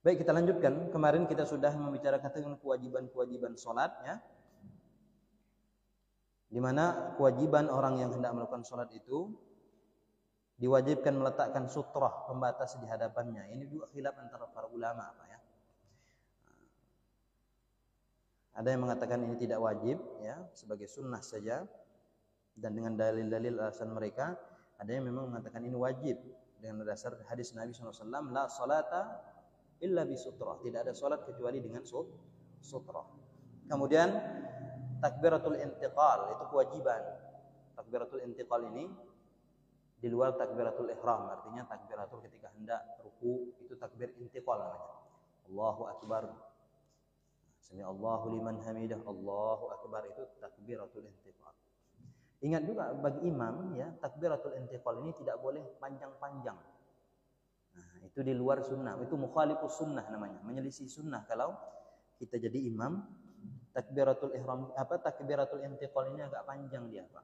Baik, kita lanjutkan. Kemarin kita sudah membicarakan tentang kewajiban-kewajiban sholat, ya. Di mana kewajiban orang yang hendak melakukan sholat itu diwajibkan meletakkan sutrah, pembatas di hadapannya. Ini juga khilaf antara para ulama, Pak, ya. Ada yang mengatakan ini tidak wajib, ya, sebagai sunnah saja, dan dengan dalil-dalil alasan mereka. Ada yang memang mengatakan ini wajib dengan dasar hadis Nabi SAW, la salata illa bisutrah, tidak ada salat kecuali dengan sutrah. Kemudian takbiratul intiqal itu kewajiban. Takbiratul intiqal ini di luar takbiratul ihram, artinya takbiratul ketika hendak ruku itu takbir intiqal namanya. Allahu akbar. Sami Allahu liman hamidah, Allahu akbar, itu takbiratul intiqal. Ingat juga bagi imam, ya, takbiratul intiqal ini tidak boleh panjang-panjang. Nah, itu di luar sunnah, itu mukhalifus sunnah namanya, menyelisih sunnah. Kalau kita jadi imam, takbiratul ihram takbiratul intiqal ini agak panjang dia, Pak.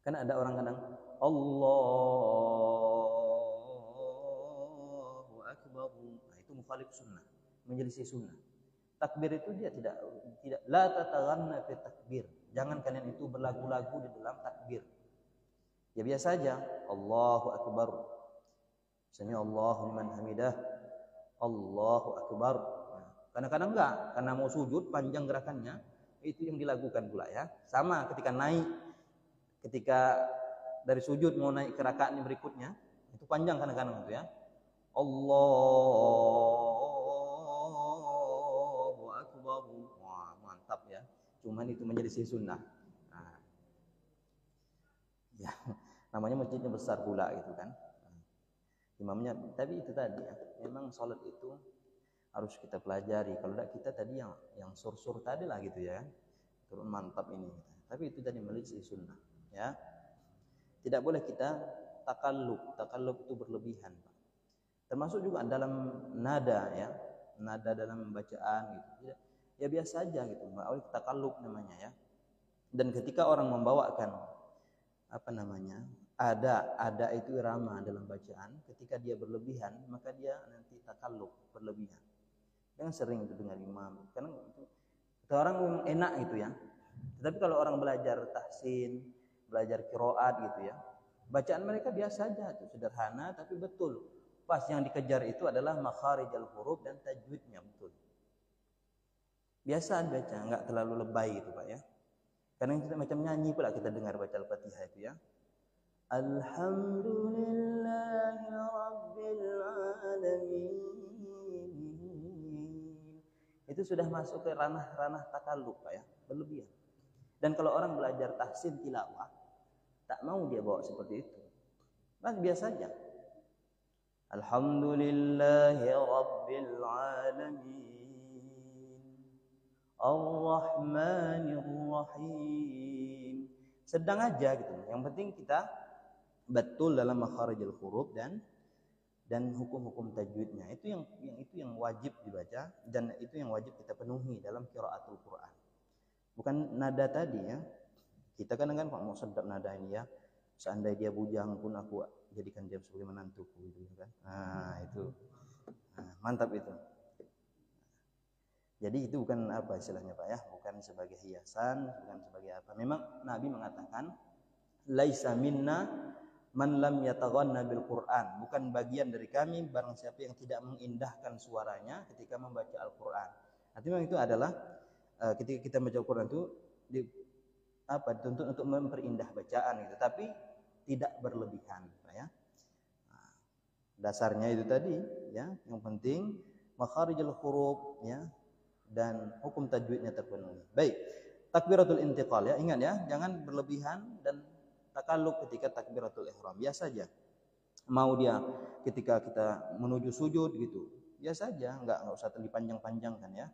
Karena ada orang kadang Allahu akbar. Nah, itu mukhalif sunnah, menyelisih sunnah. Takbir itu dia tidak la tataghanna fi takbir. Jangan kalian itu berlagu-lagu di dalam takbir. Ya biasa saja, Allahu akbar. Sami Allahu liman hamidah, Allahu akbar. Nah, kadang-kadang enggak, karena mau sujud panjang gerakannya, itu yang dilakukan pula, ya. Sama ketika naik, ketika dari sujud mau naik ke rakaat yang berikutnya, itu panjang kadang-kadang itu, ya. Allahu akbar. Wah, mantap, ya. Cuman itu menjadi sunnah. Nah, ya, namanya masjidnya besar pula gitu kan. Imamnya, tapi itu tadi, ya, memang sholat itu harus kita pelajari. Kalau tidak kita tadi yang sur-sur tadi lah gitu, ya, turun mantap ini. Tapi itu tadi menyelisih sunnah, ya. Tidak boleh kita takallub itu berlebihan, Pak. Termasuk juga dalam nada, ya, nada dalam bacaan gitu. Ya biasa aja gitu, nggak boleh takallub namanya, ya. Dan ketika orang membawakan ada itu irama dalam bacaan, ketika dia berlebihan maka dia nanti takallub berlebihan. Jangan sering itu dengar imam, karena itu orang enak gitu, ya. Tetapi kalau orang belajar tahsin, belajar qiraat gitu, ya, bacaan mereka biasa aja itu, sederhana tapi betul. Pas yang dikejar itu adalah makharijal huruf dan tajwidnya betul. Biasa baca, enggak terlalu lebay gitu, Pak, ya. Kadang kita macam nyanyi pula kita dengar baca Al-Fatihah itu, ya. Alhamdulillahi Rabbil Alamin. Itu sudah masuk ke ranah takallub, Pak, ya, berlebihan. Dan kalau orang belajar tahsin tilawah, tak mau dia bawa seperti itu. Mas biasa saja. Alhamdulillahi Rabbil Alamin. Ar-Rahmanir Rahim. Sedang aja gitu. Yang penting kita betul dalam makharijul huruf dan hukum-hukum tajwidnya. Itu yang wajib dibaca dan itu yang wajib kita penuhi dalam qiraatul Quran. Bukan nada tadi, ya. Kita kadang-kadang mau sedap nada ini, ya. Seandainya dia bujang pun aku jadikan dia sebagai menantuku gitu, kan. Nah, itu. Nah, mantap itu. Jadi itu bukan apa istilahnya, Pak, ya, bukan sebagai hiasan, bukan sebagai apa. Memang Nabi mengatakan laisa minna man lam yataghanna bil Quran, bukan bagian dari kami barang siapa yang tidak mengindahkan suaranya ketika membaca Al-Qur'an. Artinya itu adalah ketika kita membaca Al-Qur'an itu dituntut untuk memperindah bacaan gitu, tapi tidak berlebihan, Pak, ya. Nah, dasarnya itu tadi, ya, yang penting makharijul huruf, ya, dan hukum tajwidnya terpenuhi. Baik, takbiratul intiqal, ya, ingat, ya, jangan berlebihan dan takallub ketika takbiratul ihram. Biasa saja. Mau dia ketika kita menuju sujud gitu, biasa saja, enggak usah dipanjang-panjangkan, ya.